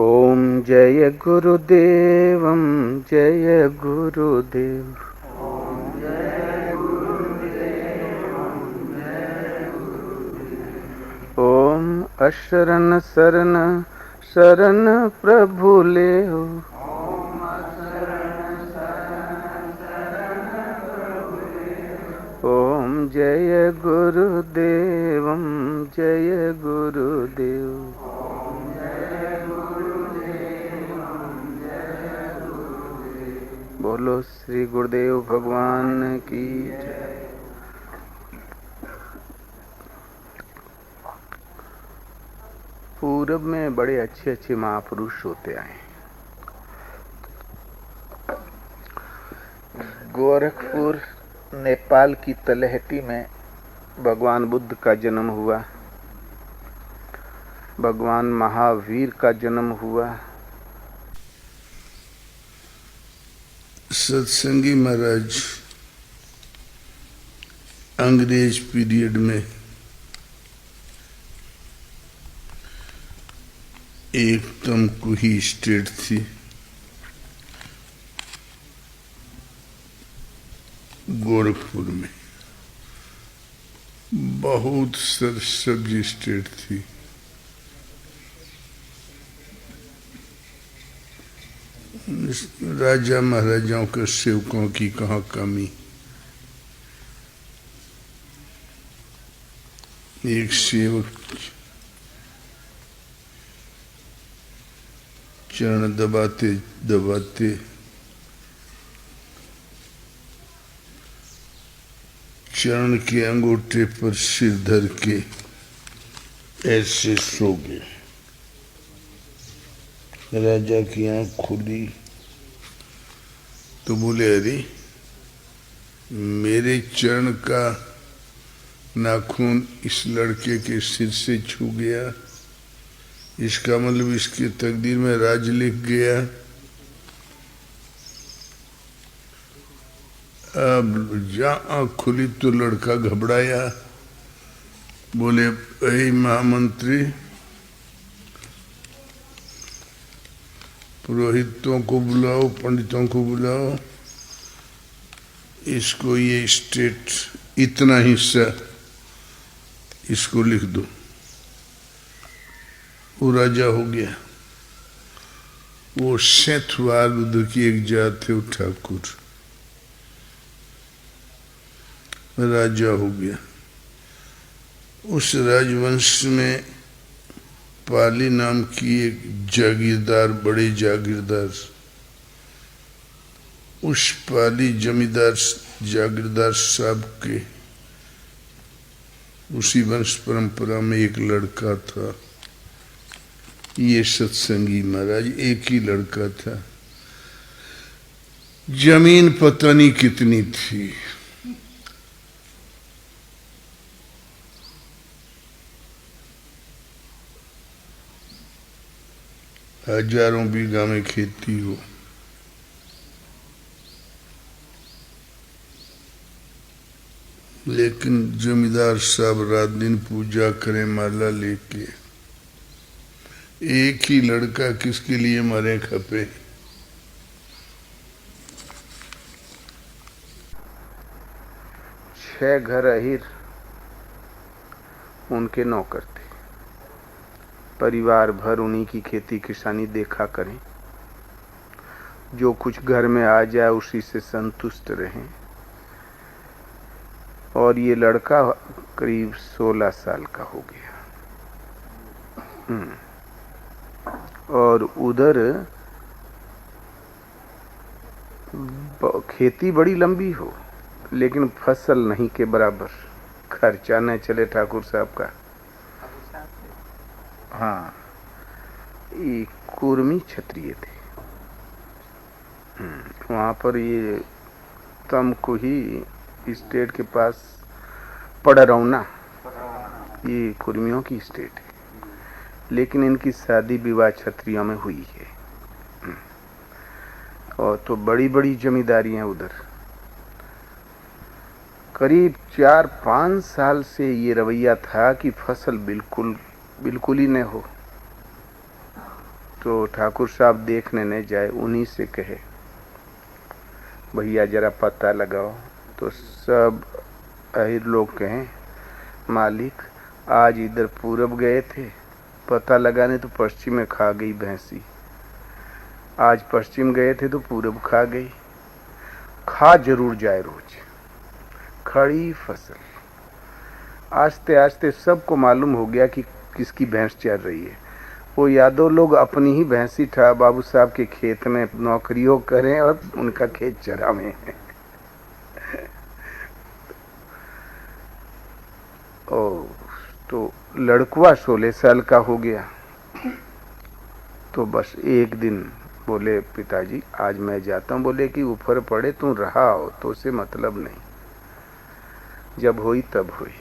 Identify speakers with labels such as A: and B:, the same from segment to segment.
A: ओम जय गुरुदेवम जय गुरुदेव। ओम अशरण शरण शरण प्रभु लेहो। ओम जय गुरुदेवम जय गुरुदेव। बोलो श्री गुरुदेव भगवान की जय। पूरब में बड़े अच्छे अच्छे महापुरुष होते आए। गोरखपुर नेपाल की तलहटी में भगवान बुद्ध का जन्म हुआ, भगवान महावीर का जन्म हुआ।
B: सत्संगी महाराज अंग्रेज पीरियड में एक तमकुही स्टेट थी। गोरखपुर में बहुत सरसब्जी स्टेट थी। राजा महाराजाओं के सेवकों की कहाँ कमी। एक सेवक चरण दबाते दबाते चरण के अंगूठे पर सिर धर के ऐसे सो गए। राजा की आंख खुली तो बोले, अरे मेरे चरण का नाखून इस लड़के के सिर से छू गया, इसका मतलब इसके तकदीर में राज लिख गया। अब जहाँ आँख खुली तो लड़का घबराया, बोले, ऐ महामंत्री, पुरोहितों को बुलाओ, पंडितों को बुलाओ, इसको ये स्टेट इतना हिस्सा इसको लिख दो। वो राजा हो गया। वो सेठवाल उधर की एक जात थे, वो ठाकुर राजा हो गया। उस राजवंश में पाली नाम की एक जागीरदार, बड़े जागीरदार, उस पाली जमींदार जागीरदार साहब के उसी वंश परंपरा में एक लड़का था। ये सत्संगी महाराज एक ही लड़का था। जमीन पता नहीं कितनी थी। हजारों बीघा में खेती हो। लेकिन जमींदार साहब रात दिन पूजा करें माला लेके। एक ही लड़का किसके लिए मरे खपे।
A: छह घर अहिर उनके नौकर थे। परिवार भर उन्हीं की खेती किसानी देखा करें। जो कुछ घर में आ जाए उसी से संतुष्ट रहें। और ये लड़का करीब 16 साल का हो गया। और उधर खेती बड़ी लंबी हो, लेकिन फसल नहीं के बराबर। खर्चा न चले ठाकुर साहब का। हाँ, ये कुर्मी क्षत्रिय थे। वहाँ पर ये तमकुही स्टेट के पास पड़रौना, ये कुर्मियों की स्टेट है। लेकिन इनकी शादी विवाह क्षत्रियों में हुई है। और तो बड़ी बड़ी जमींदारियां उधर। करीब 4-5 साल से ये रवैया था कि फसल बिल्कुल ही न हो। तो ठाकुर साहब देखने न जाए, उन्हीं से कहे भैया जरा पता लगाओ। तो सब अहिर लोग कहें मालिक आज इधर पूरब गए थे, पता लगाने तो पश्चिम में खा गई भैंसी। आज पश्चिम गए थे तो पूरब खा गई। खा जरूर जाए रोज खड़ी फसल। आस्ते आस्ते सबको मालूम हो गया कि किसकी भैंस चल रही है। वो यादव लोग अपनी ही भैंसी था बाबू साहब के खेत में नौकरियों करें और उनका खेत चरा में है। ओ तो लड़कुआ 16 साल का हो गया। तो बस एक दिन बोले पिताजी आज मैं जाता हूँ। बोले कि ऊपर पड़े तू रहा हो तो उसे मतलब नहीं, जब हुई तब हुई।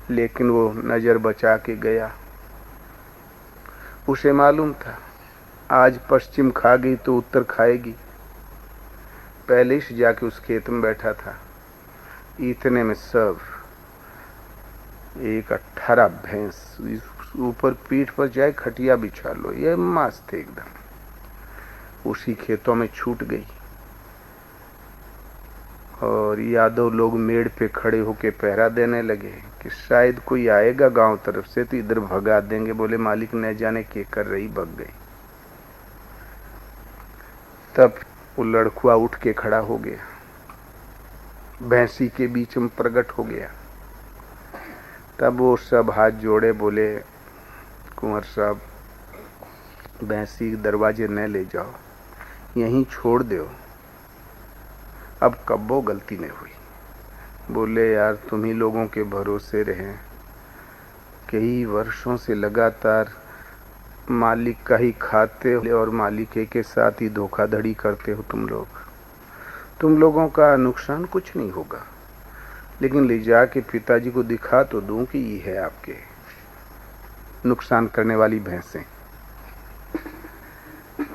A: लेकिन वो नजर बचा के गया। उसे मालूम था आज पश्चिम खा गई तो उत्तर खाएगी। पहले से जाके उस खेत में बैठा था। इतने में सब एक 18 भैंस ऊपर पीठ पर जाए खटिया बिछा लो, ये मस्त थे एकदम, उसी खेतों में छूट गई। और यादव लोग मेड़ पे खड़े होके पहरा देने लगे कि शायद कोई आएगा गांव तरफ से तो इधर भगा देंगे। बोले मालिक न जाने क्या कर रही, भग गई। तब वो लड़कुआ उठ के खड़ा हो गया, भैंसी के बीच में प्रकट हो गया। तब वो सब हाथ जोड़े बोले कुंवर साहब भैंसी दरवाजे न ले जाओ, यहीं छोड़ दो, अब कब्बो गलती नहीं हुई। बोले यार तुम ही लोगों के भरोसे रहे, कई वर्षों से लगातार मालिक का ही खाते हो और मालिक के साथ ही धोखाधड़ी करते हो तुम लोगों का नुकसान कुछ नहीं होगा, लेकिन ले जाके पिताजी को दिखा तो दूं कि ये है आपके नुकसान करने वाली भैंसें।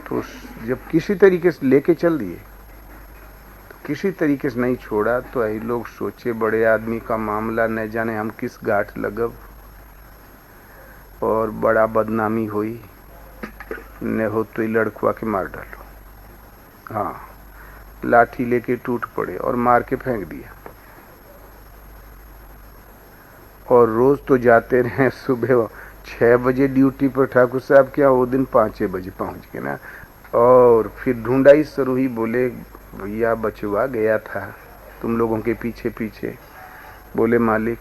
A: तो जब किसी तरीके से लेके चल दिए, तो किसी तरीके से नहीं छोड़ा, तो यही लोग सोचे बड़े आदमी का मामला, न जाने हम किस गांठ लगब और बड़ा बदनामी हुई, न हो तो लड़कुआ के मार डालो। हाँ, लाठी लेके टूट पड़े और मार के फेंक दिया। और रोज तो जाते रहे, सुबह 6 बजे ड्यूटी पर ठाकुर साहब क्या, वो दिन 5 बजे पहुंच गए ना। और फिर ढूंढाई शुरू हुई। बोले भैया बचवा गया था तुम लोगों के पीछे पीछे। बोले मालिक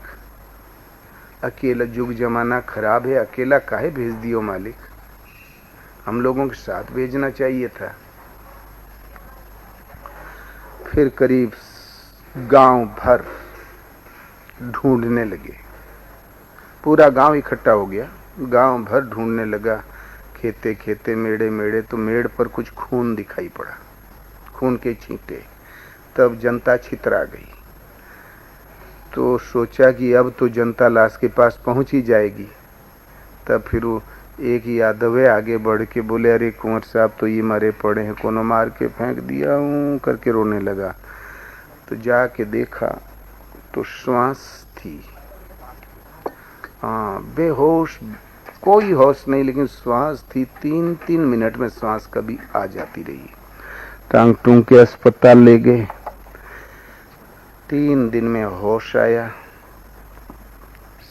A: अकेला जुग जमाना खराब है, अकेला काहे भेज दियो मालिक, हम लोगों के साथ भेजना चाहिए था। फिर करीब गांव भर ढूंढने लगे, पूरा गांव इकट्ठा हो गया, गांव भर ढूंढने लगा, खेते खेते मेड़े मेड़े। तो मेड़ पर कुछ खून दिखाई पड़ा, खून के छींटे। तब जनता छितरा गई। तो सोचा कि अब तो जनता लाश के पास पहुंच ही जाएगी। तब फिर वो एक यादव आगे बढ़ के बोले अरे कुंवर साहब तो ये मरे पड़े हैं, कोनो मार के फेंक दिया हूँ करके रोने लगा। तो जाके देखा तो श्वास थी, हाँ बेहोश, कोई होश नहीं, लेकिन श्वास थी। 3-3 मिनट में श्वास कभी आ जाती रही। टांग टूंग के अस्पताल ले गए, 3 दिन में होश आया।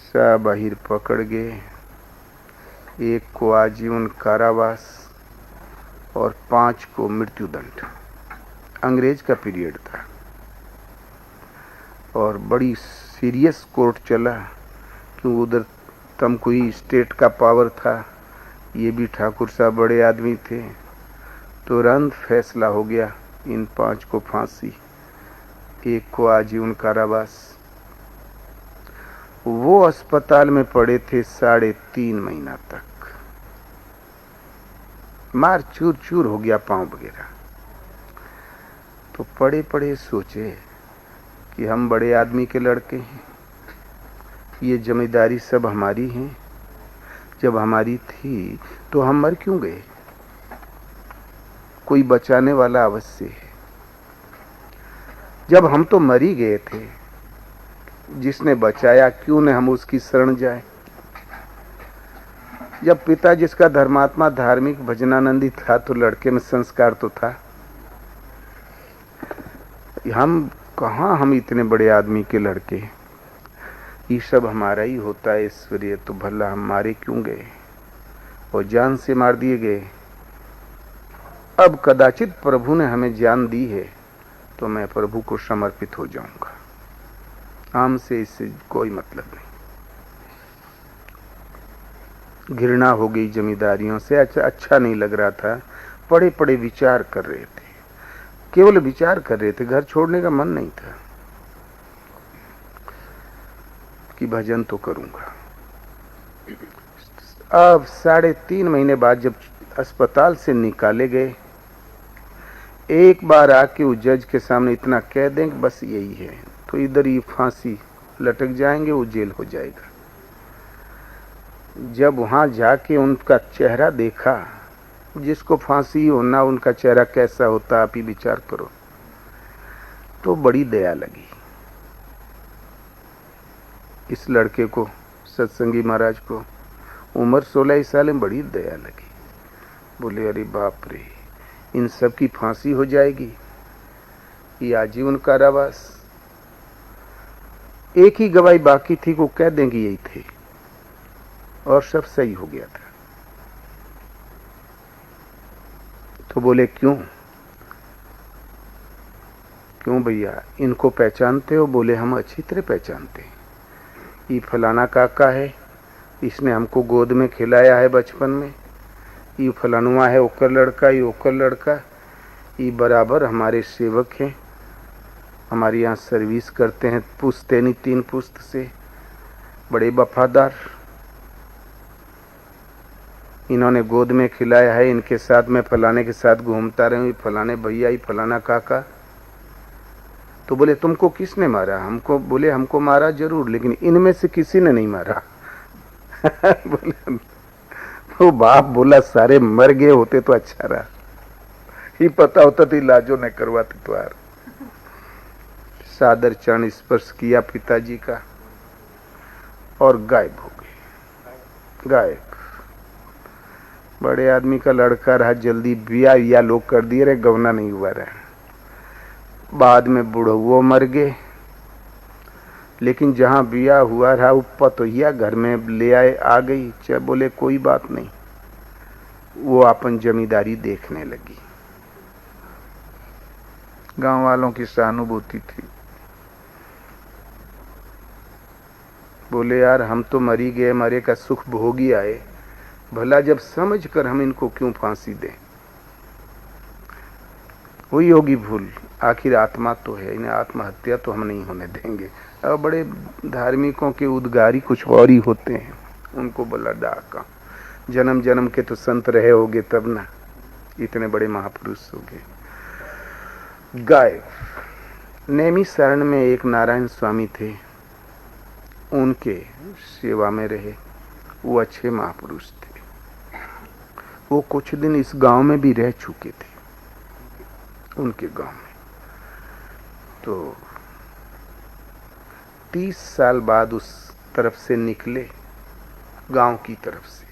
A: सब बाहिर पकड़ गए, एक को आजीवन कारावास और 5 को मृत्युदंड। अंग्रेज का पीरियड था और बड़ी सीरियस कोर्ट चला, क्यों उधर तमकुही स्टेट का पावर था, ये भी ठाकुर साहब बड़े आदमी थे। तुरंत फैसला हो गया, इन 5 को फांसी, एक को आजीवन कारावास। वो अस्पताल में पड़े थे 3.5 महीना तक, मार चूर चूर हो गया पांव वगैरह। तो पड़े पड़े सोचे कि हम बड़े आदमी के लड़के हैं, ये जमींदारी सब हमारी है, जब हमारी थी तो हम मर क्यों गए, कोई बचाने वाला अवश्य है। जब हम तो मर ही गए थे, जिसने बचाया क्यों न हम उसकी शरण जाए। जब पिता जिसका धर्मात्मा धार्मिक भजनानंदी था तो लड़के में संस्कार तो था। हम इतने बड़े आदमी के लड़के, ये सब हमारा ही होता है ईश्वरीय, तो भला हम मारे क्यों गए और जान से मार दिए गए। अब कदाचित प्रभु ने हमें जान दी है तो मैं प्रभु को समर्पित हो जाऊंगा, हमसे इससे कोई मतलब नहीं। घृणा हो गई जमींदारियों से, अच्छा नहीं लग रहा था। पड़े पड़े विचार कर रहे थे, केवल विचार कर रहे थे, घर छोड़ने का मन नहीं था कि भजन तो करूंगा। अब 3.5 महीने बाद जब अस्पताल से निकाले गए, एक बार आके वो जज के सामने इतना कह दें कि बस यही है, तो इधर ही फांसी लटक जाएंगे, वो जेल हो जाएगा। जब वहां जाके उनका चेहरा देखा, जिसको फांसी होना उनका चेहरा कैसा होता आप ही विचार करो, तो बड़ी दया लगी इस लड़के को, सत्संगी महाराज को। उम्र 16 साल में बड़ी दया लगी। बोले अरे बाप रे, इन सब की फांसी हो जाएगी, ये आजीवन कारावास। एक ही गवाही बाकी थी को कह देंगे यही थे, और सब सही हो गया था। तो बोले क्यों भैया, इनको पहचानते हो? बोले हम अच्छी तरह पहचानते हैं, ये फलाना काका है, इसने हमको गोद में खिलाया है बचपन में, ये फलानुआ है, ओकर लड़का, ये ओकर लड़का, ये बराबर हमारे सेवक हैं, हमारे यहाँ सर्विस करते हैं पुश्तैनी 3 पुश्त से, बड़े वफादार, इन्होंने गोद में खिलाया है, इनके साथ मैं फलाने के साथ घूमता रहूं, फलाने भैया, फलाना काका। तो बोले तुमको किसने मारा? हमको, बोले हमको मारा जरूर, लेकिन इनमें से किसी ने नहीं मारा। बोले तो बाप बोला सारे मर गए होते तो अच्छा रहा, ही पता होता तो इलाजो न करवाते तुम्हार। सादर चरण स्पर्श किया पिताजी का और गायब हो गए, गायब। बड़े आदमी का लड़का रहा, जल्दी बिया या लोग कर दिए रहे, गवना नहीं हुआ रहा। बाद में बुढ़ऊ मर गए, लेकिन जहां बिया हुआ रहा वो पतोहिया घर में ले आए, आ गई। चाहे बोले कोई बात नहीं, वो अपन जमींदारी देखने लगी। गांव वालों की सहानुभूति थी। बोले यार हम तो मरी गए, मरे का सुख भोगी आए, भला जब समझ कर हम इनको क्यों फांसी दें? हुई होगी भूल, आखिर आत्मा तो है, इन्हें आत्महत्या तो हम नहीं होने देंगे। अब बड़े धार्मिकों के उद्गारी कुछ और ही होते हैं, उनको बोला डाका, जन्म जन्म के तो संत रहे होगे तब ना, इतने बड़े महापुरुष हो गए। गायब। नेमी शरण में एक नारायण स्वामी थे, उनके सेवा में रहे, वो अच्छे महापुरुष थे। वो कुछ दिन इस गांव में भी रह चुके थे, उनके गांव में। तो 30 साल बाद उस तरफ से निकले, गांव की तरफ से।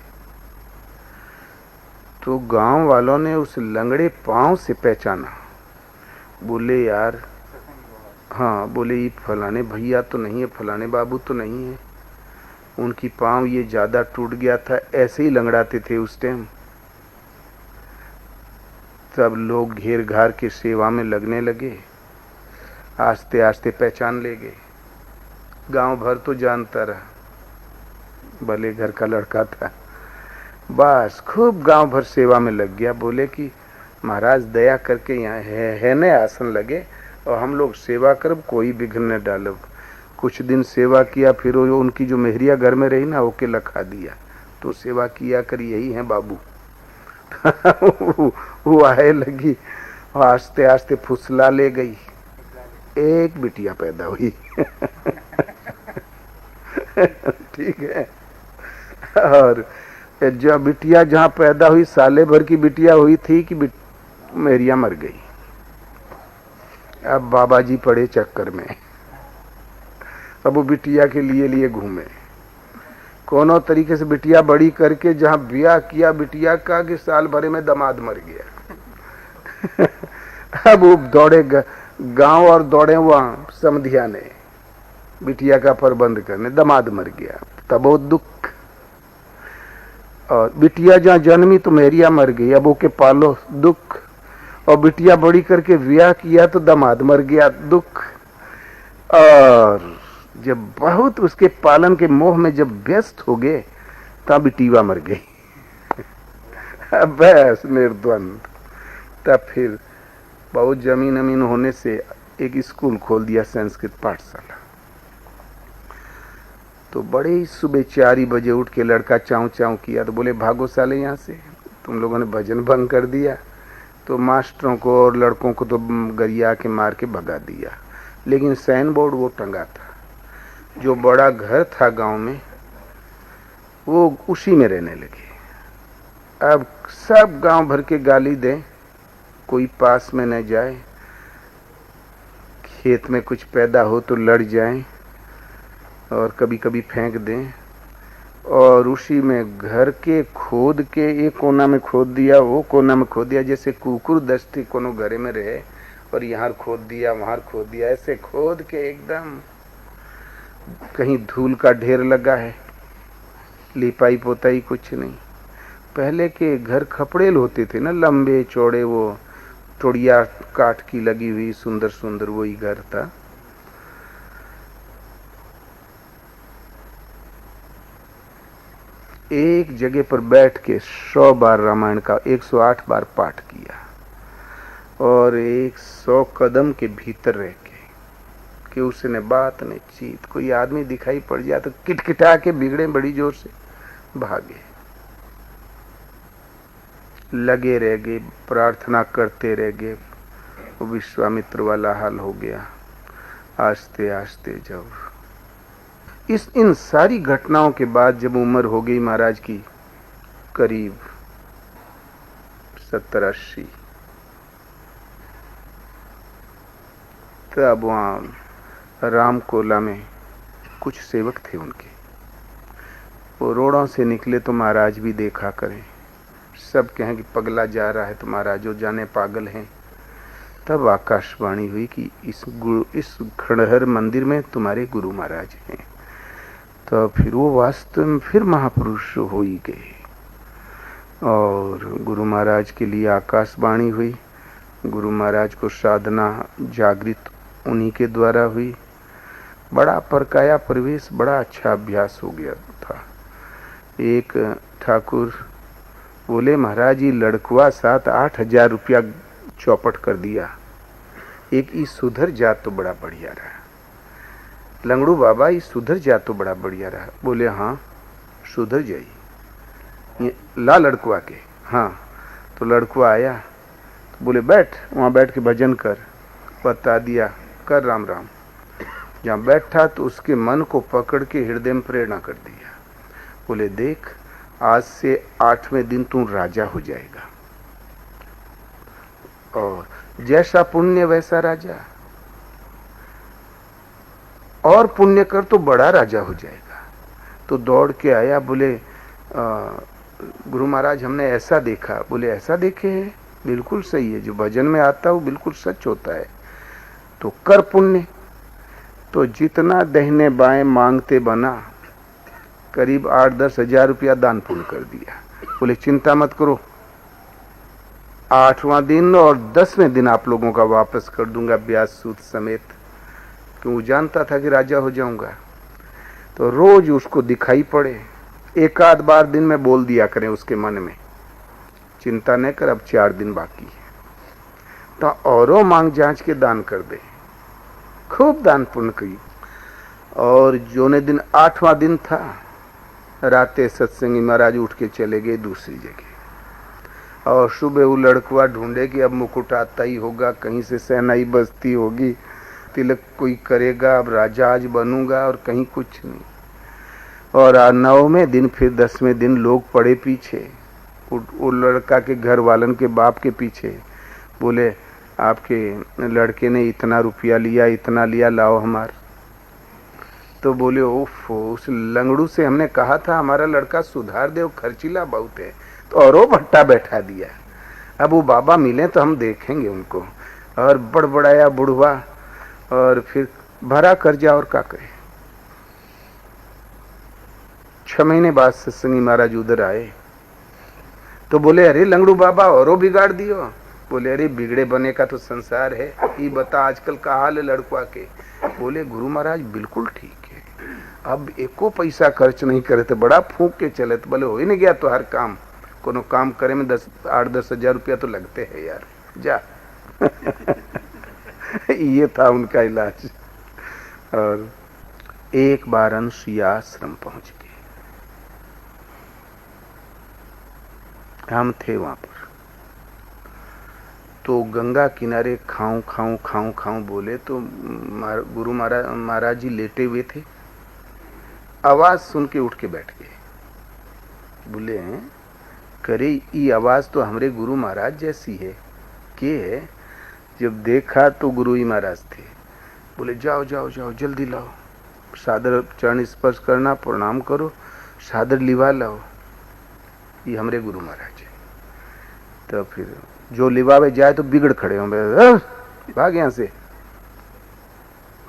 A: तो गांव वालों ने उस लंगड़े पांव से पहचाना। बोले यार, हाँ, बोले ये फलाने भैया तो नहीं है, फलाने बाबू तो नहीं है, उनकी पांव ये ज्यादा टूट गया था, ऐसे ही लंगड़ाते थे उस टाइम। सब लोग घेर घार के सेवा में लगने लगे, आस्ते आस्ते पहचान ले गए। गांव भर तो जानता रहा, भले घर का लड़का था, बस खूब गांव भर सेवा में लग गया। बोले कि महाराज दया करके यहाँ है न आसन लगे और हम लोग सेवा करब, कोई विघ्न न डालब। कुछ दिन सेवा किया, फिर उनकी जो मेहरिया घर में रही ना, ओके लखा दिया, तो सेवा किया कर, यही है बाबू। वो आए लगी, आस्ते आस्ते फुसला ले गई, एक बिटिया पैदा हुई। ठीक है। और जब बिटिया जहाँ पैदा हुई, साले भर की बिटिया हुई थी कि मेरिया मर गई। अब बाबा जी पड़े चक्कर में, अब वो बिटिया के लिए घूमे। कोनो तरीके से बिटिया बड़ी करके जहां ब्याह किया बिटिया का कि साल भरे में दामाद मर गया। अब वो दौड़े गांव और दौड़े वहां समधिया ने बिटिया का प्रबंध करने, दामाद मर गया, तब वो दुख। और बिटिया जहां जन्मी तो मेरिया मर गई, अब वो के पालो, दुख। और बिटिया बड़ी करके ब्याह किया तो दामाद मर गया, दुख। और जब बहुत उसके पालन के मोह में जब व्यस्त हो गए तब बिटिया मर गई। बस निर्द्वंद। तब फिर बहुत जमीन अमीन होने से एक स्कूल खोल दिया, संस्कृत पाठशाला। तो बड़े ही सुबह 4 बजे उठ के लड़का चाऊ चाऊ किया तो बोले भागो साले यहाँ से, तुम लोगों ने भजन भंग कर दिया। तो मास्टरों को और लड़कों को तो गरिया के मार के भगा दिया। लेकिन साइन बोर्ड वो टंगा था, जो बड़ा घर था गांव में वो उसी में रहने लगे। अब सब गांव भर के गाली दें, कोई पास में न जाए, खेत में कुछ पैदा हो तो लड़ जाएं और कभी कभी फेंक दें। और उसी में घर के खोद के एक कोना में खोद दिया, वो कोना में खोद दिया, जैसे कुकुर दस्ती कोनो घरे में रहे और यहाँ खोद दिया वहां खोद दिया, ऐसे खोद के एकदम कहीं धूल का ढेर लगा है, लिपाई पोताई कुछ नहीं। पहले के घर खपड़ेल होते थे ना, लंबे चौड़े, वो टोड़िया काठ की लगी हुई सुंदर सुंदर, वही घर था। एक जगह पर बैठ के 100 बार रामायण का 108 बार पाठ किया और 100 कदम के भीतर रह के कि उसने बात ने चीत, कोई आदमी दिखाई पड़ जाए तो किटकिटा के बिगड़े बड़ी जोर से भागे, लगे रह गए, प्रार्थना करते रह गए। विश्वामित्र वाला हाल हो गया। आस्ते आस्ते जब इन सारी घटनाओं के बाद जब उम्र हो गई महाराज की करीब 70-80, तब वहां रामकोला में कुछ सेवक थे उनके, वो रोड़ों से निकले तो महाराज भी देखा करें, सब कहें कि पगला जा रहा है तो महाराज जो जाने पागल हैं। तब आकाशवाणी हुई कि इस खंडहर मंदिर में तुम्हारे गुरु महाराज हैं। तो फिर वो वास्तव में फिर महापुरुष हो ही गए और गुरु महाराज के लिए आकाशवाणी हुई। गुरु महाराज को साधना जागृत उन्हीं के द्वारा हुई। बड़ा परकाया परिवेश, बड़ा अच्छा अभ्यास हो गया था। एक ठाकुर बोले महाराज ये लड़कुआ 7-8 हजार रुपया चौपट कर दिया, एक ई सुधर जात तो बड़ा बढ़िया रहा। लंगड़ू बाबा ये सुधर जात तो बड़ा बढ़िया रहा। बोले हाँ सुधर जाई, ये ला लड़कुआ के। हाँ तो लड़कुआ आया तो बोले बैठ, वहाँ बैठ के भजन कर। बता दिया कर राम राम। जहाँ बैठा तो उसके मन को पकड़ के हृदय में प्रेरणा कर दिया। बोले देख आज से 8वें दिन तू राजा हो जाएगा और जैसा पुण्य वैसा राजा, और पुण्य कर तो बड़ा राजा हो जाएगा। तो दौड़ के आया, बोले गुरु महाराज हमने ऐसा देखा। बोले ऐसा देखे है, बिल्कुल सही है, जो भजन में आता है वो बिल्कुल सच होता है। तो कर पुण्य। तो जितना दहने बाएं मांगते बना, करीब 8-10 हजार रुपया दान पुण्य कर दिया। बोले चिंता मत करो, 8वां दिन और 10वें दिन आप लोगों का वापस कर दूंगा ब्याज सूद समेत, क्यों जानता था कि राजा हो जाऊंगा। तो रोज उसको दिखाई पड़े, एक आध बार दिन में बोल दिया करें उसके मन में, चिंता न कर अब 4 दिन बाकी है, तो औरों मांग जांच के दान कर दे। खूब दान पुण्य की। और जोने दिन 8वां दिन था, राते सत्संगी महाराज उठ के चले गए दूसरी जगह। और सुबह वो लड़कुआ ढूंढे कि अब मुकुट आता ही होगा, कहीं से सेनाई बजती होगी, तिलक कोई करेगा, अब राजा आज बनूंगा, और कहीं कुछ नहीं। और 9वें दिन फिर 10वें दिन लोग पड़े पीछे, वो लड़का के घर वालन के बाप के पीछे। बोले आपके लड़के ने इतना रुपया लिया, इतना लिया, लाओ हमार। तो बोले उफ, उस लंगड़ू से हमने कहा था हमारा लड़का सुधार दे, वो खर्चीला बहुत है, तो और वो भट्टा बैठा दिया। अब वो बाबा मिले तो हम देखेंगे उनको। और बड़बड़ाया बुढ़वा, और फिर भरा कर्जा और का करे। 6 महीने बाद सत्संगी महाराज उधर आए तो बोले अरे लंगड़ू बाबा औरों बिगाड़ दियो। बोले अरे बिगड़े बने का तो संसार है, ये बता आजकल का हाल है लड़कुआ के। बोले गुरु महाराज बिल्कुल ठीक है, अब एको पैसा खर्च नहीं करे तो बड़ा फूंक के चले। तो बोले हो ही नहीं गया तो हर काम, कोनो काम करे में 8-10 हजार रुपया तो लगते हैं यार, जा। ये था उनका इलाज। और एक बार अनसुईया आश्रम पहुंच गए, हम थे वहां पर। तो गंगा किनारे खाऊं खाऊं खाऊं खाऊं बोले तो गुरु महाराज जी लेटे हुए थे। आवाज सुन के उठ के बैठ गए। बोले करे ये आवाज तो हमरे गुरु महाराज जैसी है के। जब देखा तो गुरु ही महाराज थे। बोले जाओ जाओ जाओ जल्दी लाओ, सादर चरण स्पर्श करना, प्रणाम करो, सादर लिवा लाओ, ये हमरे गुरु महाराज है। तो फिर जो लिवावे जाए तो बिगड़ खड़े हों, भाग यहाँ से।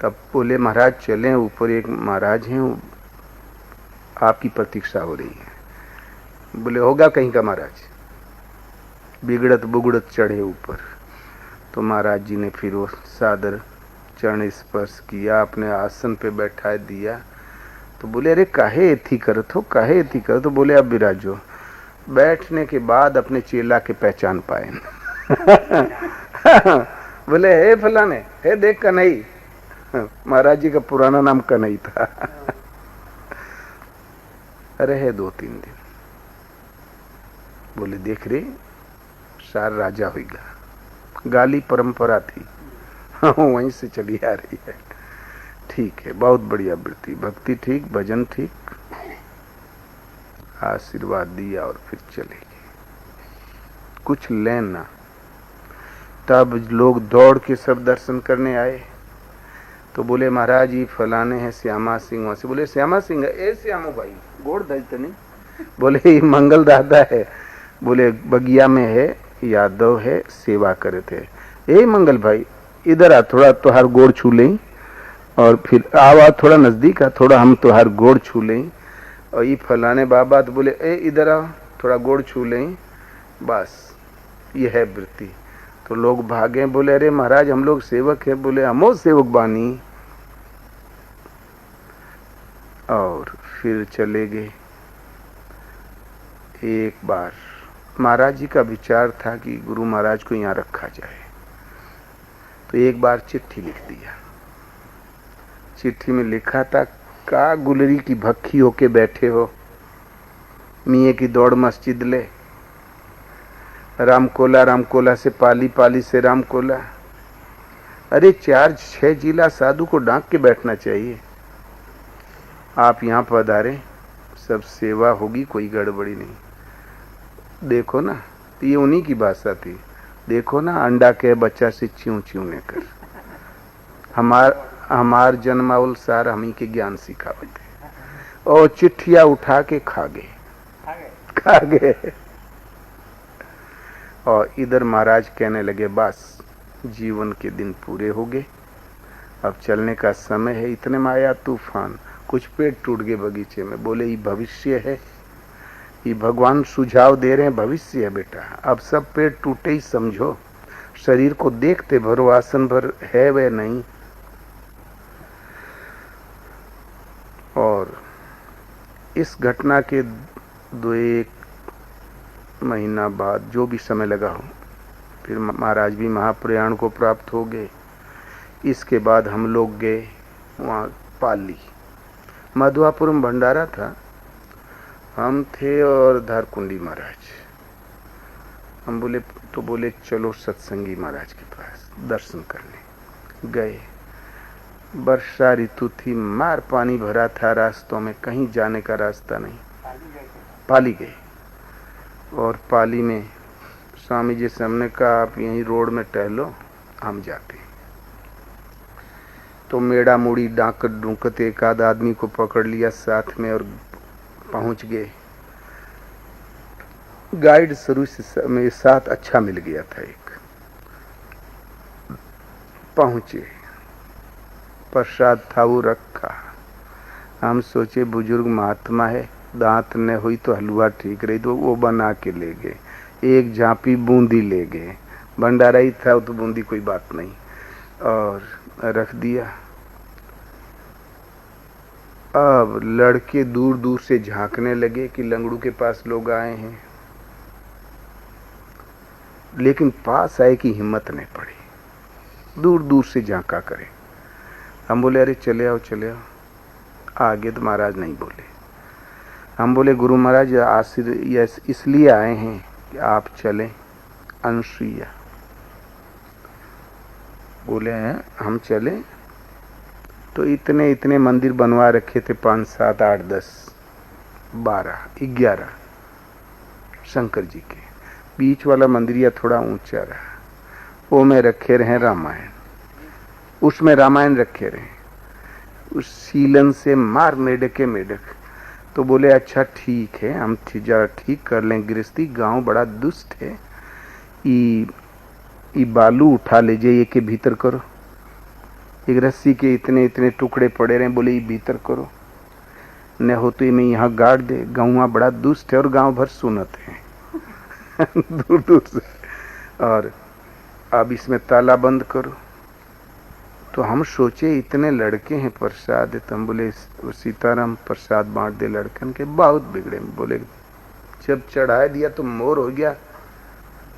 A: तब बोले महाराज चलें, ऊपर एक महाराज हैं, आपकी प्रतीक्षा हो रही है। बोले होगा कहीं का महाराज। बिगड़त बुगड़त चढ़े ऊपर। तो महाराज जी ने फिर वो सादर चरण स्पर्श किया, अपने आसन पे बैठा दिया। तो बोले अरे काहे एथी करत हो, काहे एथी करत हो। बोले अब विराजो। बैठने के बाद अपने चेला के पहचान पाए। बोले हे फलाने, हे देख कन्हई। महाराज जी का पुराना नाम कन्हई था। रहे 2-3 दिन। बोले देख रे सार राजा होगा। गाली परंपरा थी, वहीं से चली आ रही है। ठीक है, बहुत बढ़िया वृत्ति, भक्ति ठीक, भजन ठीक, आशीर्वाद दिया और फिर चले गए। कुछ लेना। तब लोग दौड़ के सब दर्शन करने आए। तो बोले महाराज जी फलाने हैं श्यामा सिंह। वहां से बोले श्यामा सिंह ए श्यामो भाई गोड़ दजते नहीं। बोले ये मंगल दादा है। बोले बगिया में है, यादव है, सेवा करे थे। ए मंगल भाई इधर आ, थोड़ा तोहार गोड़ छू लें। और फिर आवा थोड़ा नजदीक आ, थोड़ा हम तोहार गोड़ छू लें। और ये फलाने बाबा तो बोले ए इधर आओ, थोड़ा गोड़ छू लें। बस ये है वृत्ति। तो लोग भागे। बोले अरे महाराज हम लोग सेवक है। बोले हमो सेवक बानी। और फिर चले गए। एक बार महाराज जी का विचार था कि गुरु महाराज को यहाँ रखा जाए। तो एक बार चिट्ठी लिख दिया। चिट्ठी में लिखा था का गुलरी की भक्खी होके बैठे हो, मिये की दौड़ मस्जिद ले, रामकोला रामकोला से पाली, पाली से रामकोला। अरे 4-6 जिला साधु को डांक के बैठना चाहिए। आप यहाँ पधारे, सब सेवा होगी, कोई गड़बड़ी नहीं। देखो ना, ये उन्हीं की भाषा थी। देखो ना अंडा के बच्चा से च्यूं च्यूं ने कर। हमार जन्मावल सार हम ही के ज्ञान सिखावत है। और चिट्ठिया उठा के खा गए। और इधर महाराज कहने लगे बस जीवन के दिन पूरे हो गए, अब चलने का समय है। इतने में आया तूफान, कुछ पेड़ टूट गए बगीचे में। बोले ये भविष्य है, ये भगवान सुझाव दे रहे हैं, भविष्य है बेटा। अब सब पेड़ टूटे ही समझो, शरीर को देखते भरो, आसन भर है वह नहीं। और इस घटना के 2-1 महीना बाद जो भी समय लगा हो, फिर महाराज भी महाप्रयाण को प्राप्त हो गए। इसके बाद हम लोग गए वहाँ पाली, मधुआपुर में भंडारा था। हम थे और धारकुंडी महाराज। हम बोले तो बोले चलो सत्संगी महाराज के पास दर्शन करने गए। वर्षा ऋतु थी, मार पानी भरा था रास्तों में, कहीं जाने का रास्ता नहीं। पाली गए और पाली में स्वामी जी से हमने कहा आप यहीं रोड में टहलो, हम जाते। तो मेड़ा मुड़ी डांकत डूंकत एक आध आदमी को पकड़ लिया साथ में और पहुंच गए। गाइड शुरू से मेरे साथ अच्छा मिल गया था। एक पहुंचे, प्रसाद था वो रखा। हम सोचे बुजुर्ग महात्मा है, दांत न हुई तो हलवा ठीक रही, तो वो बना के ले गए। एक झांपी बूंदी ले गए, भंडारा ही था तो बूंदी कोई बात नहीं, और रख दिया। अब लड़के दूर दूर से झांकने लगे कि लंगड़ू के पास लोग आए हैं, लेकिन पास आए की हिम्मत नहीं पड़ी। दूर दूर से झांका करे। हम बोले अरे चले आओ चले आओ। आगे तो महाराज नहीं बोले। हम बोले गुरु महाराज आशीर्वाद इसलिए आए हैं कि आप चलें। अनुसुईया बोले हैं हम चले। तो इतने इतने मंदिर बनवा रखे थे, 5 7 8 10 12 11 शंकर जी के। बीच वाला मंदिर या थोड़ा ऊंचा रहा, वो में रखे रहे रामायण, उसमें रामायण रखे रहे। उस सीलन से मार मेढक मेढक। तो बोले अच्छा ठीक है, हम जरा ठीक कर लें। गृहस्थी गांव बड़ा दुष्ट है, ई बालू उठा ले जाइए के भीतर करो। एक रस्सी के इतने इतने टुकड़े पड़े रहे, बोले ये भीतर करो, न हो तो मैं यहाँ गाड़ दे। गाँव बड़ा दुष्ट है और गांव भर सुनत है दूर दूर से। और अब इसमें ताला बंद करो। तो हम सोचे इतने लड़के हैं, प्रसाद है। तो हम बोले सीताराम प्रसाद बांट दे लड़कन के। बहुत बिगड़े। बोले जब चढ़ा दिया तो मोर हो गया,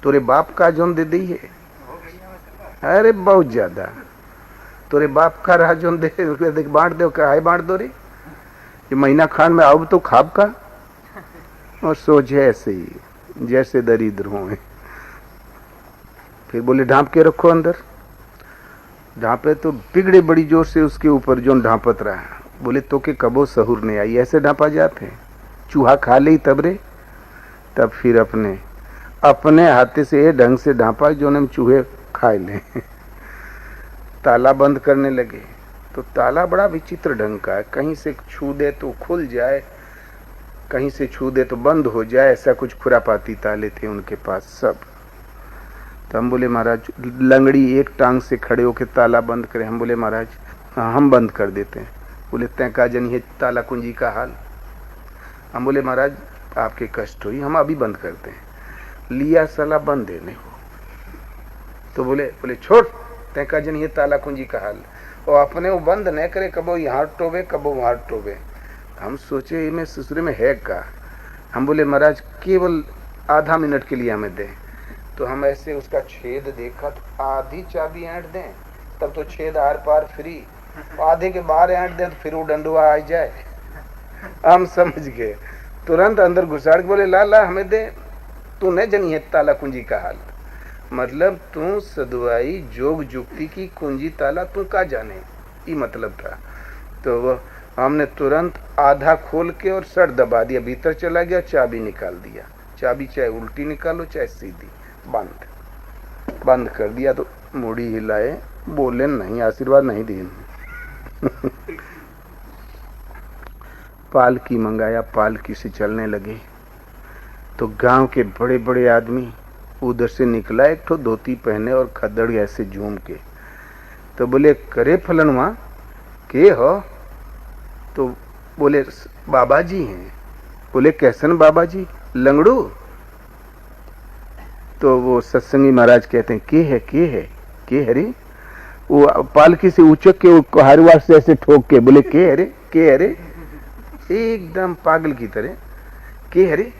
A: तोरे बाप का जोन दे दी है। अरे बहुत ज्यादा, तोरे बाप का राह जोन दे बांट दो, का है बांट दो रे, ये महीना खान में आओ तो खाब का। और सोचे ऐसे ही जैसे दरिद्र हो। फिर बोले ढांप के रखो अंदर। ढांपे तो बिगड़े बड़ी जोर से उसके ऊपर जो ढांपत रहा। बोले तो के कबो सहूर नहीं आई, ऐसे ढांपा जाते, चूहा खा ले तब रे। तब फिर अपने हाथे से ये ढंग से ढांपा जो हम चूहे खाए ले। ताला बंद करने लगे। तो ताला बड़ा विचित्र ढंग का है, कहीं से छू दे तो खुल जाए, कहीं से छू दे तो बंद हो जाए। ऐसा कुछ खुरापाती ताले थे उनके पास सब। तो हम बोले महाराज लंगड़ी एक टांग से खड़े होके ताला बंद करें। हम बोले महाराज हाँ हम बंद कर देते हैं। बोले तय का जन ये ताला कुंजी का हाल। हम बोले महाराज आपके कष्ट हुई, हम अभी बंद करते हैं। लिया सला बंद देने हो। तो बोले छोड़, तय का जन ये ताला कुंजी का हाल। और अपने वो बंद न करे, कबो यहाँ टोबे कबो वहाँ टोबे। हम सोचे इनमें ससुरे में है का। हम बोले महाराज केवल आधा मिनट के लिए हमें दें। तो हम ऐसे उसका छेद देखा, तो आधी चाबी ऐंठ दें तब तो छेद आर पार फ्री, आधे के बाहर ऐंठ दें तो फिर वो डंडुआ आ जाए। हम समझ गए, तुरंत अंदर घुसाड़ के बोले ला हमें दे, तू न जनी है ताला कुंजी का हाल। मतलब तू सदवाई जोग जुक्ति की कुंजी ताला तू का जाने, ये मतलब था। तो वो हमने तुरंत आधा खोल के और सर दबा दिया, भीतर चला गया, चाबी निकाल दिया। चाबी चाहे उल्टी निकालो चाहे सीधी, बंद कर दिया। तो मुड़ी हिलाए, बोले नहीं आशीर्वाद नहीं दिए। पालकी मंगाया, पालकी से चलने लगे। तो गांव के बड़े बड़े आदमी उधर से निकला, एक ठो धोती पहने और खद्दड़ ऐसे झूम के। तो बोले करे फलनवा के हो? तो बोले बाबा जी हैं। बोले कैसन बाबा जी? लंगड़ू। तो वो सत्संगी महाराज कहते हैं के है रे? वो पालकी से उचक के वो कुहारवार से ऐसे ठोक के बोले के है रे, एकदम पागल की तरह। के है रे?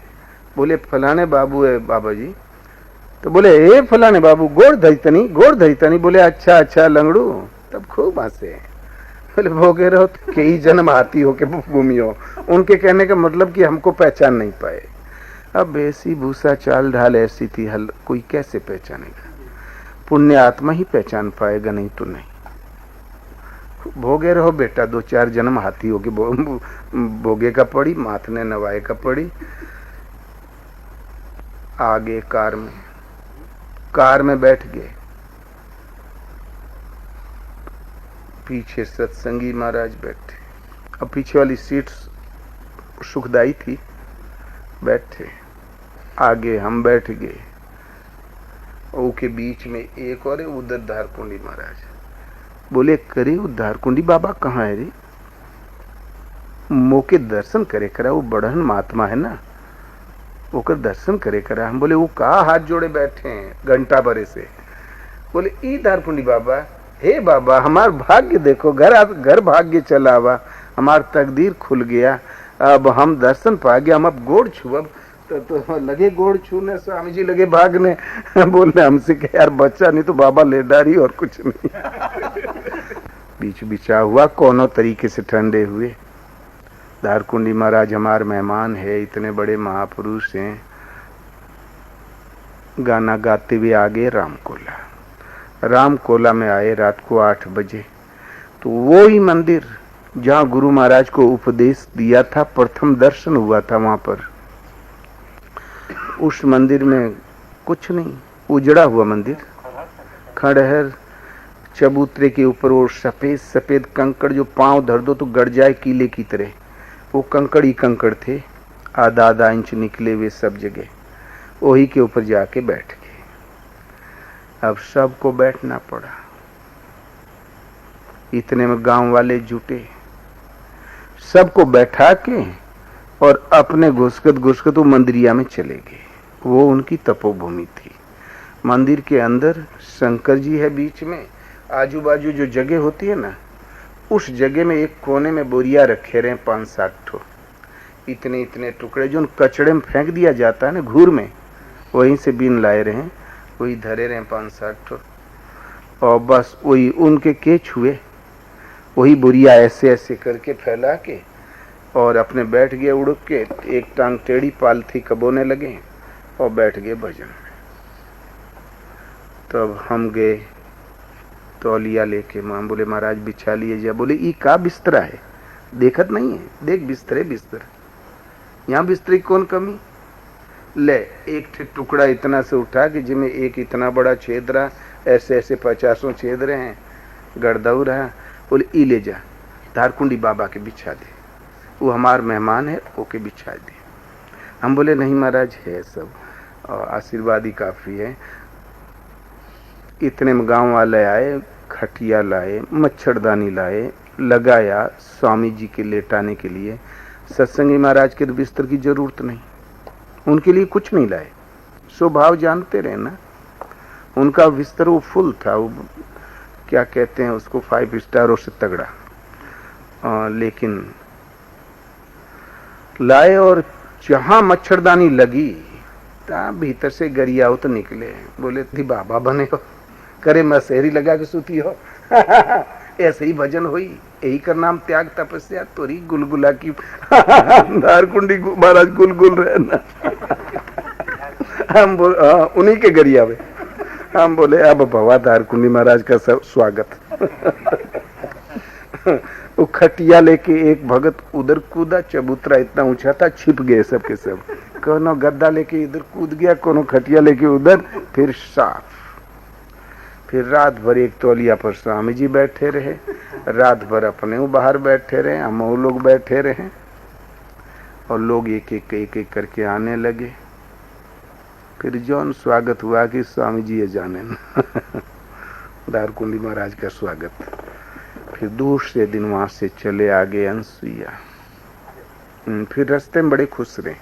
A: बोले फलाने बाबू है बाबा जी। तो बोले ए फलाने बाबू गोड़ धरितनी। बोले अच्छा लंगड़ू। तब खूब हंसे। बोले भोगे रहो तो कई जन्म हाथी हो के घूमी हो। उनके कहने का मतलब कि हमको पहचान नहीं पाए। अब ऐसी भूसा चाल ढाल ऐसी थी, हल कोई कैसे पहचानेगा? पुण्य आत्मा ही पहचान पाएगा, नहीं तो नहीं। भोगे रहो बेटा, 2-4 जन्म हाथी हो के भोगे का पड़ी, माथने नवाए का पड़ी। आगे कार में बैठ गए। पीछे सत्संगी महाराज बैठे। अब पीछे वाली सीट सुखदाई थी, बैठे। आगे हम बैठ गए, ओ के बीच में एक और है, उधर धारकुंडी महाराज। बोले करे वो धारकुंडी बाबा कहाँ है रे? मोके दर्शन करे करा, वो बड़हन महात्मा है ना, ओकर दर्शन करे करा। हम बोले वो कहा हाथ जोड़े बैठे हैं घंटा भरे से। बोले ई धारकुंडी बाबा, हे बाबा हमार भाग्य देखो, घर भाग्य चला हुआ, हमार तकदीर खुल गया, अब हम दर्शन पा गया, हम अब गोड़ छुअब। तो लगे गोड़ छूने, स्वामी जी लगे भागने। बोलने हमसे कि यार बच्चा नहीं तो बाबा ले डारी और कुछ नहीं। बीच बिचा हुआ कोनो तरीके से ठंडे हुए। धारकुंडी महाराज हमारे मेहमान है, इतने बड़े महापुरुष हैं। गाना गाते हुए आगे रामकोला में आए रात को 8 बजे। तो वो ही मंदिर जहाँ गुरु महाराज को उपदेश दिया था, प्रथम दर्शन हुआ था वहां पर। उस मंदिर में कुछ नहीं, उजड़ा हुआ मंदिर, खंडहर, चबूतरे के ऊपर वो सफेद सफेद कंकड़, जो पांव धर दो तो गड़ जाए कीले की तरह, वो कंकड़ ही कंकड़ थे, आधा इंच निकले हुए सब जगह। वही के ऊपर जाके बैठ गए। अब सबको बैठना पड़ा। इतने में गांव वाले जुटे, सबको बैठा के और अपने घुसकत वो मंदिरिया में चले गए। वो उनकी तपोभूमि थी। मंदिर के अंदर शंकर जी है, बीच में आजू बाजू जो जगह होती है ना, उस जगह में एक कोने में बोरिया रखे रहे 5-7 ठो, इतने इतने टुकड़े जो कचड़े में फेंक दिया जाता है ना घूर में, वहीं से बीन लाए रहे, वही धरे रहे 5-7 ठो। और बस वही उनके के छुए, वही बोरिया ऐसे ऐसे करके फैला के और अपने बैठ गए उड़ के, एक टांग टेढ़ी पाल थी, कबोने लगे और बैठ गए भजन में। तब हम गए तौलिया लेके, मां बोले महाराज बिछा लिए जा। बोले ई का बिस्तरा है, देखत नहीं है? देख बिस्तर, यहाँ बिस्तर की कौन कमी? ले एक टुकड़ा इतना से उठा कि जिसमें एक इतना बड़ा छेद रहा, ऐसे ऐसे 50 छेद रहे हैं, गड़दऊ रहा। बोले ई ले जा, धारकुंडी बाबा के बिछा दे, वो हमार मेहमान है, ओके बिछा दे। हम बोले नहीं महाराज है सब, आशीर्वाद ही काफी है। इतने में गांव वाले आए, खटिया लाए, मच्छरदानी लाए, लगाया स्वामी जी के लेटाने के लिए। सत्संगी महाराज के तो बिस्तर की जरूरत नहीं, उनके लिए कुछ नहीं लाए। स्वभाव जानते रहे ना, उनका बिस्तर वो फुल था, वो क्या कहते हैं उसको, 5 स्टारों से तगड़ा। लेकिन लाए और जहां मच्छरदानी लगी ता भीतर से गरियाओ तो निकले। बोले थी बाबा बने हो, करे मसेरी लगा के सुती हो। ऐसे ही भजन हुई, यही कर नाम त्याग तपस्या, तोरी गुलगुला की। धारकुंडी महाराज गुलगुल रहे ना। हम बोले उन्हीं के गरियावे। हम बोले अब भवा धारकुंडी महाराज का स्वागत। वो खटिया लेके एक भगत उधर कूदा, चबूतरा इतना ऊंचा था, छिप गए सब के सब। कोनो गद्दा लेके इधर कूद गया, कोनो खटिया लेके उधर, फिर साफ। फिर रात भर एक तौलिया पर स्वामी जी बैठे रहे, रात भर अपने वो बाहर बैठे रहे, हम वो लोग बैठे रहे, और लोग एक एक करके आने लगे। फिर जौन स्वागत हुआ कि स्वामी जी ये जाने ना। धारकुंडी महाराज का स्वागत। फिर दूसरे दिन वहां से चले आगे अनसुईया। फिर रास्ते में बड़े खुश रहे।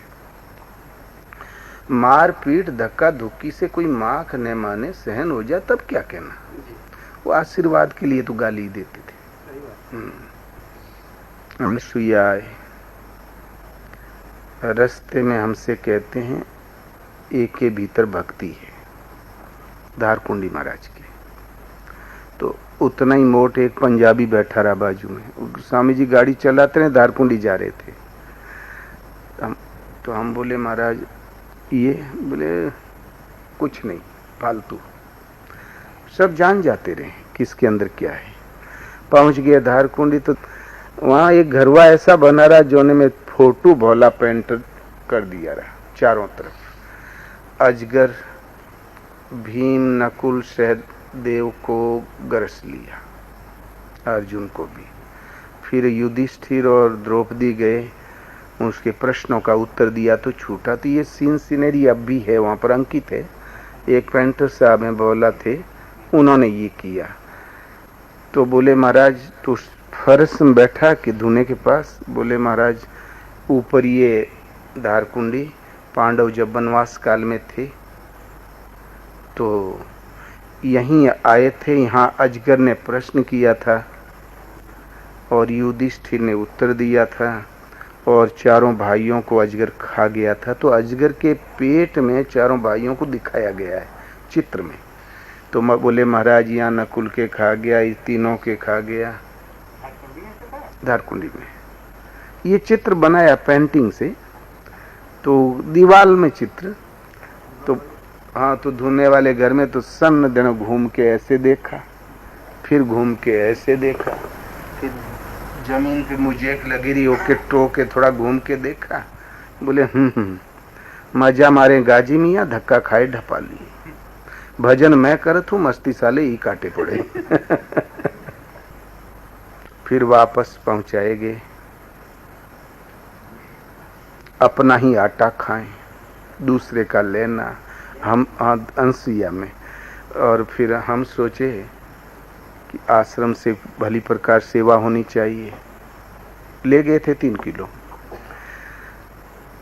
A: मार पीट धक्का धुक्की से कोई माख न माने, सहन हो जाए तब क्या कहना। वो आशीर्वाद के लिए तो गाली देते थे। अनसुईया आए, रास्ते में हमसे कहते हैं एक के भीतर भक्ति है धारकुंडी महाराज की। तो उतना ही मोट एक पंजाबी बैठा रहा बाजू में। स्वामी जी गाड़ी चलाते रहे, धारकुंडी जा रहे थे। तो हम बोले महाराज ये, बोले कुछ नहीं, फालतू। सब जान जाते रहे किसके अंदर क्या है। पहुंच गए धारकुंडी, तो वहां एक घरवा ऐसा बना रहा जोने में फोटो भोला पेंट कर दिया रहा चारों तरफ। अजगर, भीम, नकुल, सहदेव को गरस लिया। अर्जुन को भी। फिर युधिष्ठिर और द्रौपदी गए, उसके प्रश्नों का उत्तर दिया तो छूटा। तो ये सीन सीनरी अब भी है, वहाँ पर अंकित है। एक पेंटर साहब हैं बोला थे, उन्होंने ये किया। तो बोले महाराज तो फर्श में बैठा कि धुने के पास? बोले महाराज ऊपर ये धारकुंडी, पांडव जब वनवास काल में थे तो यहीं आए थे, यहाँ अजगर ने प्रश्न किया था और युधिष्ठिर ने उत्तर दिया था और चारों भाइयों को अजगर खा गया था। तो अजगर के पेट में चारों भाइयों को दिखाया गया है चित्र में। तो बोले महाराज यहाँ नकुल के खा गया, इस तीनों के खा गया, धारकुंडी में। ये चित्र बनाया पेंटिंग से, तो दीवाल में चित्र। तो हाँ, तो धुने वाले घर में तो सन्न दिन घूम के ऐसे देखा, फिर घूम के ऐसे देखा, फिर जमीन पे मुझे एक लगी रही होके टोके थोड़ा घूम के देखा। बोले मजा मारे गाजी मियाँ, धक्का खाए ढपा लिए, भजन मैं करत हूँ, मस्ती साले ही काटे पड़े। फिर वापस पहुंचाए गए, अपना ही आटा खाएं, दूसरे का लेना। हम अंसिया में, और फिर हम सोचे कि आश्रम से भली प्रकार सेवा होनी चाहिए। ले गए थे 3 किलो।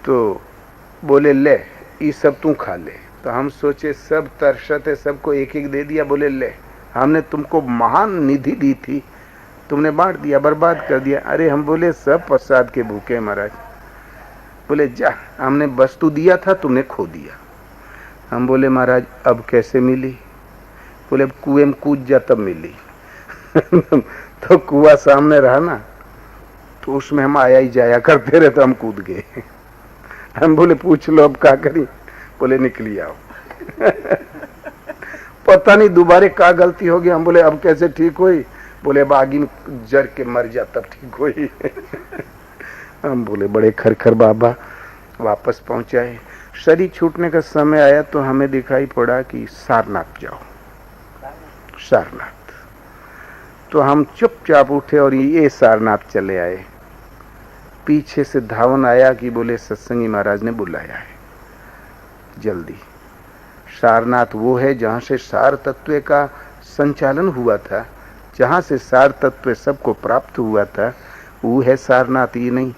A: तो बोले ले ये सब तू खा ले। तो हम सोचे सब तरसत है, सबको एक एक दे दिया। बोले ले, हमने तुमको महान निधि दी थी, तुमने बांट दिया, बर्बाद कर दिया। अरे हम बोले सब प्रसाद के भूखे महाराज। बोले जा, हमने वस्तु दिया था, तुमने खो दिया। हम बोले महाराज अब कैसे मिली? बोले अब कुएं में कूद जा तब मिली। तो कुआं सामने रहा ना, तो उसमें हम आया ही जाया करते रहे, तो हम कूद गए। हम बोले पूछ लो अब क्या करी? बोले निकली आओ। पता नहीं दोबारे क्या गलती हो गई। हम बोले अब कैसे ठीक हुई? बोले अब आगे में जर के मर जा तब ठीक हुई। हम बोले बड़े खरखर बाबा। वापस पहुंचाए। शरीर छूटने का समय आया तो हमें दिखाई पड़ा कि सारनाथ जाओ, सारनाथ। तो हम चुपचाप उठे और ये सारनाथ चले आए। पीछे से धावन आया कि बोले सत्संगी महाराज ने बुलाया है, जल्दी। सारनाथ वो है जहाँ से सार तत्व का संचालन हुआ था, जहाँ से सार तत्व सबको प्राप्त हुआ था, वो है सारनाथ। ये नहीं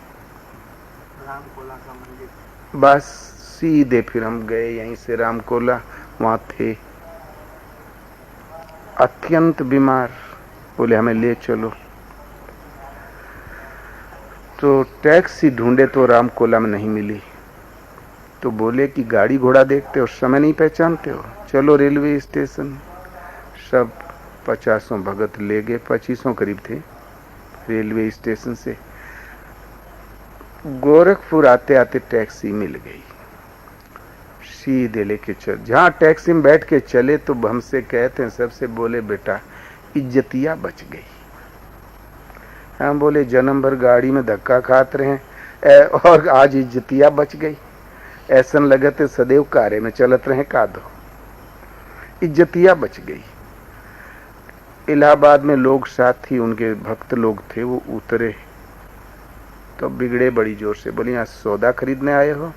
A: बस सीधे फिर हम गए यहीं से रामकोला। वहाँ थे अत्यंत बीमार, बोले हमें ले चलो। तो टैक्सी ढूंढे तो रामकोला में नहीं मिली। तो बोले कि गाड़ी घोड़ा देखते हो, समय नहीं पहचानते हो, चलो रेलवे स्टेशन। सब 50 भगत ले गए, 25 करीब थे। रेलवे स्टेशन से गोरखपुर आते आते टैक्सी मिल गई, सीधे लेके चल। जहाँ टैक्सी में बैठ के चले तो हमसे कहते हैं सबसे, बोले बेटा इज्जतिया बच गई। हम बोले जन्म भर गाड़ी में धक्का खाते रहे और आज इज्जतिया बच गई। ऐसा लगते सदैव कारे में चलत रहे का दो, इज्जतिया बच गई। इलाहाबाद में लोग साथी उनके भक्त लोग थे, वो उतरे तो बिगड़े बड़ी जोर से। बोले यहाँ सौदा खरीदने आए हो,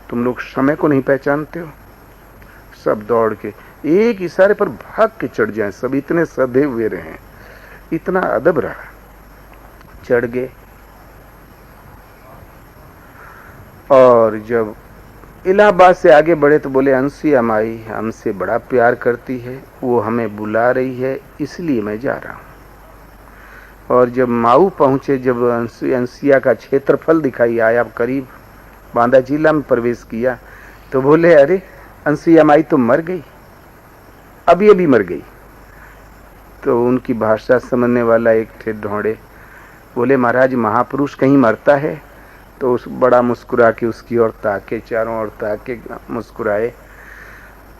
A: तुम लोग समय को नहीं पहचानते हो। सब दौड़ के एक इशारे पर भाग के चढ़ जाएं, सब इतने सधे हुए रहे, इतना अदब रहा। चढ़ गए और जब इलाहाबाद से आगे बढ़े तो बोले अंसिया माई हमसे बड़ा प्यार करती है, वो हमें बुला रही है, इसलिए मैं जा रहा हूँ। और जब माऊ पहुंचे, जब अंसिया का क्षेत्रफल दिखाई आया, करीब बांदा जिला में प्रवेश किया, तो बोले अरे अंसिया माई तो मर गई, अभी अभी मर गई। तो उनकी भाषा समझने वाला एक थे ढोंडे, बोले महाराज महापुरुष कहीं मरता है? तो उस बड़ा मुस्कुरा के उसकी ओर ताके, चारों ओर ताके मुस्कुराए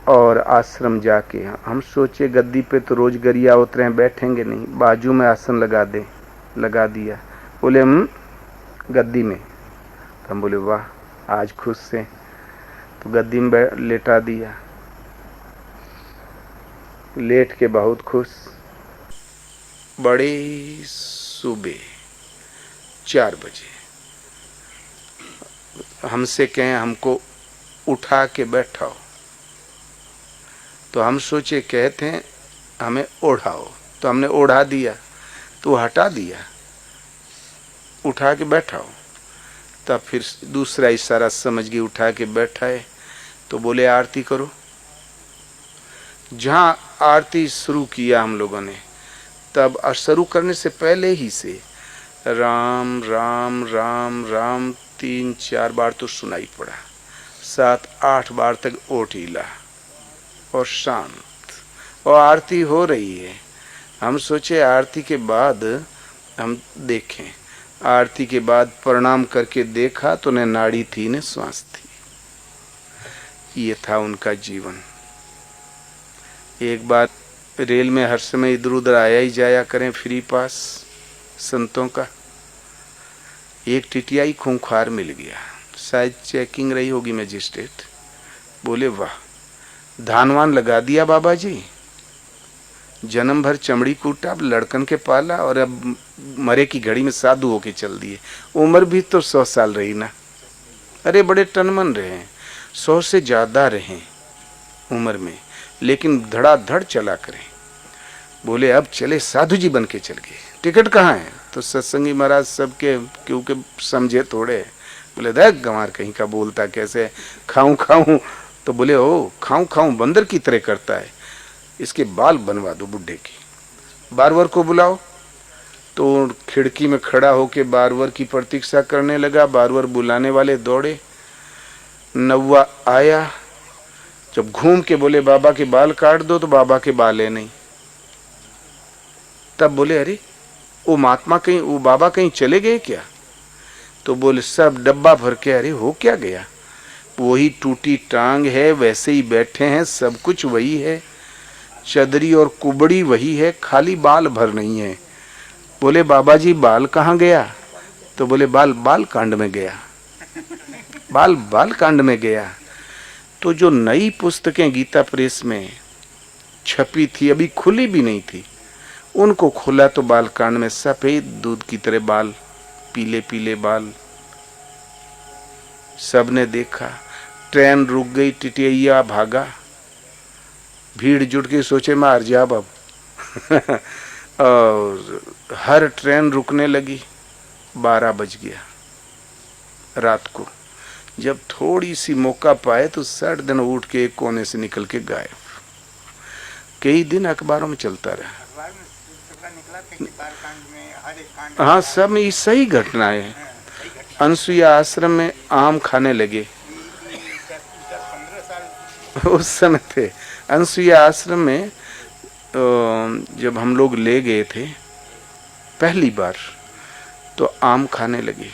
A: और आश्रम जाके हम सोचे गद्दी पे तो रोज गरिया उतरे हैं, बैठेंगे नहीं, बाजू में आसन लगा दिया। बोले हम गद्दी में। तो हम बोले वाह आज खुश से। तो गद्दी में लेटा दिया, लेट के बहुत खुश। बड़े सुबह 4 बजे हमसे कहें हमको उठा के बैठाओ, तो हम सोचे कहते हैं हमें ओढ़ाओ, तो हमने ओढ़ा दिया, तो हटा दिया, उठा के बैठाओ। तब फिर दूसरा इशारा समझ गई, उठा के बैठाए तो बोले आरती करो। जहां आरती शुरू किया हम लोगों ने, तब शुरू करने से पहले ही से राम राम राम राम 3-4 बार तो सुनाई पड़ा, 7-8 बार तक ओठ हिला और शांत, और आरती हो रही है। हम सोचे आरती के बाद हम देखें, आरती के बाद प्रणाम करके देखा तो न नाड़ी थी न श्वास थी। ये था उनका जीवन। एक बार रेल में हर समय इधर उधर आया ही जाया करें फ्री पास संतों का, एक टिटियाई खूंखार मिल गया, शायद चेकिंग रही होगी मजिस्ट्रेट। बोले वाह, धानवान लगा दिया बाबा जी, जन्म भर चमड़ी कूटा, अब लड़कन के पाला और अब मरे की घड़ी में साधु होके चल दिए। उम्र भी तो 100 साल रही ना। अरे बड़े टनमन रहे, 100 से ज्यादा रहे उम्र में, लेकिन धड़ाधड़ चला करें। बोले अब चले साधु जी बन के चल गए, टिकट कहाँ है? तो सत्संगी महाराज सबके क्योंकि समझे थोड़े, बोले देख गंवार कहीं का बोलता कैसे, खाऊं खाऊं, तो बोले ओ खाऊं खाऊं बंदर की तरह करता है, इसके बाल बनवा दो बुढ़े की। बारवर को बुलाओ। तो खिड़की में खड़ा होके बारवर की प्रतीक्षा करने लगा। बारवर बुलाने वाले दौड़े, नौवा आया, जब घूम के बोले बाबा के बाल काट दो, तो बाबा के बाल है नहीं। तब बोले अरे वो महात्मा कहीं, वो बाबा कहीं चले गए क्या? तो बोले सब डब्बा भर के, अरे हो क्या गया? वही टूटी टांग है, वैसे ही बैठे हैं, सब कुछ वही है, चदरी और कुबड़ी वही है, खाली बाल भर नहीं है। बोले बाबा जी बाल कहाँ गया? तो बोले बाल बाल कांड में गया, बाल बाल कांड में गया। तो जो नई पुस्तकें गीता प्रेस में छपी थी, अभी खुली भी नहीं थी, उनको खोला तो बाल कांड में सफेद दूध की तरह बाल, पीले पीले बाल। सबने देखा, ट्रेन रुक गई, टिटिया भागा, भीड़ जुट के सोचे मार जा अब और हर ट्रेन रुकने लगी। 12 बज गया रात को। जब थोड़ी सी मौका पाए तो 60 दिन उठ के एक कोने से निकल के गायब। कई दिन अखबारों में चलता रहा। हाँ, सब में सही घटना है। अनसुईया आश्रम में आम खाने लगे, उस समय थे अनसुईया आश्रम में। जब हम लोग ले गए थे पहली बार, तो आम खाने लगे।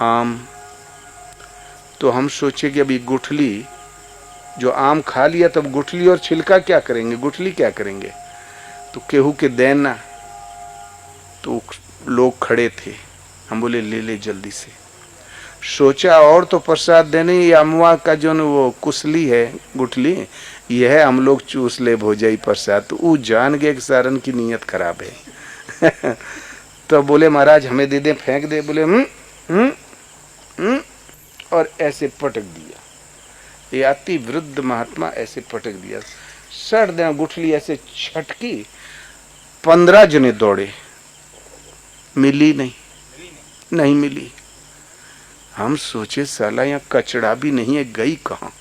A: आम तो हम सोचे कि अभी गुठली, जो आम खा लिया तब गुठली और छिलका क्या करेंगे, गुठली क्या करेंगे? तो केहू के देना, तो लोग खड़े थे, हम बोले ले ले जल्दी से। सोचा और तो प्रसाद देने, ये अमवा का जो वो कुसली है गुठली, यह हम लोग चूस ले भोजाई प्रसाद। तो वो जान गए कि सारन की नीयत खराब है तो बोले महाराज हमें दे दे, फेंक दे। बोले और ऐसे पटक दिया। ये अति वृद्ध महात्मा ऐसे पटक दिया, 60 दिन गुठली ऐसे छटकी। 15 जने दौड़े, मिली नहीं मिली। हम सोचे साला यहाँ कचड़ा भी नहीं है, गई कहाँ?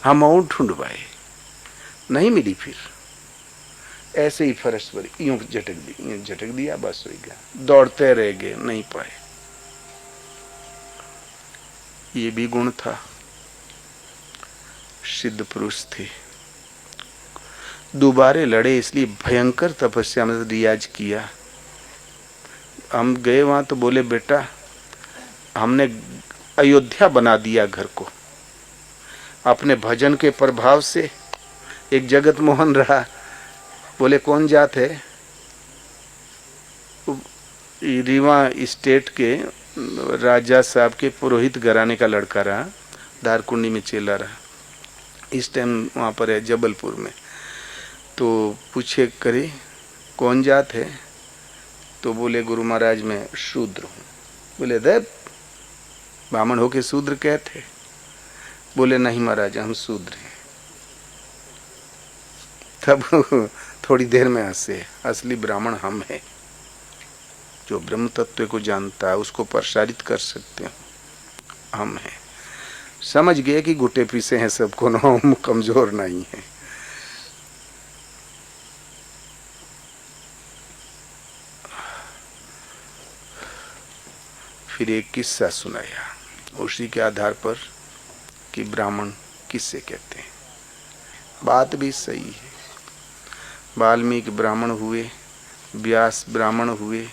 A: हम और ढूंढवाए, नहीं मिली। फिर ऐसे ही फरस पर यूं झटक दिया, बस हो गया। दौड़ते रह गए, नहीं पाए। ये भी गुण था, सिद्ध पुरुष थे। दोबारे लड़े, इसलिए भयंकर तपस्या में रियाज किया। हम गए वहां तो बोले बेटा हमने अयोध्या बना दिया घर को अपने भजन के प्रभाव से। एक जगत मोहन रहा। बोले कौन जात है? रीवा स्टेट के राजा साहब के पुरोहित घराने का लड़का रहा, दारकुंडी में चेला रहा। इस टाइम वहां पर है जबलपुर में। तो पूछे करे कौन जात है? तो बोले गुरु महाराज मैं शूद्र हूँ। बोले देव ब्राह्मण होके शूद्र कहते? बोले नहीं महाराज हम शूद्र हैं। तब थोड़ी देर में हंसे, असली ब्राह्मण हम हैं, जो ब्रह्म तत्व को जानता है, उसको प्रसारित कर सकते हैं, हम हैं। समझ गए कि घुटे पीसे हैं सबको, ना हम कमजोर नहीं है। फिर एक किस्सा सुनाया उसी के आधार पर कि ब्राह्मण किससे कहते हैं। बात भी सही है। वाल्मीकि ब्राह्मण हुए, व्यास ब्राह्मण हुए,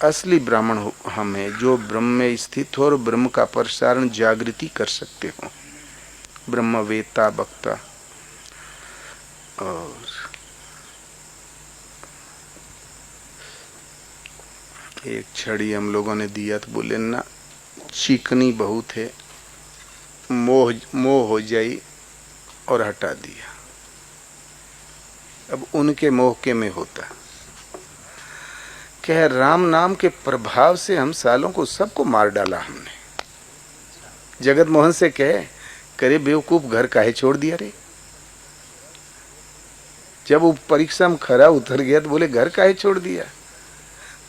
A: असली ब्राह्मण हम हैं जो ब्रह्म में स्थित हो और ब्रह्म का प्रसारण जागृति कर सकते हो, ब्रह्म वेता वक्ता। और एक छड़ी हम लोगों ने दिया तो बोले ना चिकनी बहुत है, मोह हो जाई, और हटा दिया। अब उनके मोह के में होता। कह राम नाम के प्रभाव से हम सालों को सबको मार डाला हमने। जगत मोहन से कहे करे बेवकूफ घर काहे छोड़ दिया रे? जब वो परीक्षा में खरा उतर गया तो बोले घर काहे छोड़ दिया?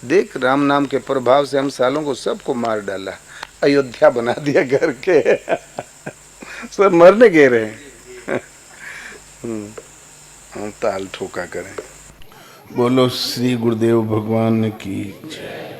A: देख राम नाम के प्रभाव से हम सालों को सबको मार डाला, अयोध्या बना दिया घर के सब मरने गए रहे। हम ताल ठोका करें।
B: बोलो श्री गुरुदेव भगवान की जय।